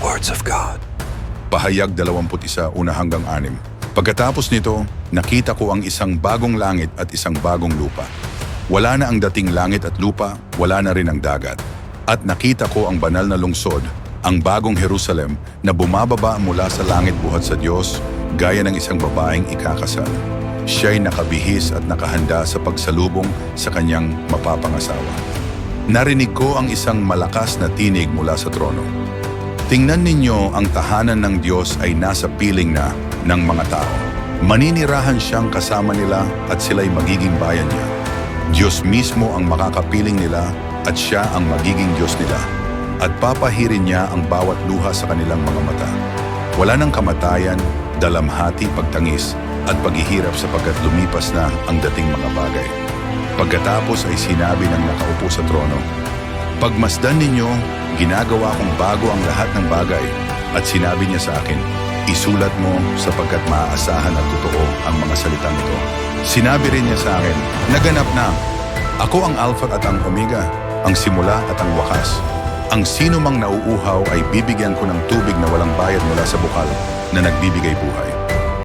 words of God. Pahayag 21, 1-6. Pagkatapos nito, nakita ko ang isang bagong langit at isang bagong lupa. Wala na ang dating langit at lupa, wala na rin ang dagat. At nakita ko ang banal na lungsod, ang bagong Jerusalem na bumababa mula sa langit buhat sa Diyos, gaya ng isang babaeng ikakasal. Siya'y nakabihis at nakahanda sa pagsalubong sa kanyang mapapangasawa. Narinig ko ang isang malakas na tinig mula sa trono. Tingnan ninyo, ang tahanan ng Diyos ay nasa piling na ng mga tao. Maninirahan siyang kasama nila at sila'y magiging bayan niya. Diyos mismo ang makakapiling nila at siya ang magiging Diyos nila. At papahirin niya ang bawat luha sa kanilang mga mata. Wala nang kamatayan, dalamhati, pagtangis at paghihirap sapagkat lumipas na ang dating mga bagay. Pagkatapos ay sinabi ng nakaupo sa trono, "Pagmasdan ninyo, ginagawa kong bago ang lahat ng bagay." At sinabi niya sa akin, "Isulat mo sapagkat maaasahan at totoo ang mga salitang ito." Sinabi rin niya sa akin, "Naganap na. Ako ang Alpha at ang Omega, ang simula at ang wakas. Ang sino mang nauuhaw ay bibigyan ko ng tubig na walang bayad mula sa bukal na nagbibigay buhay.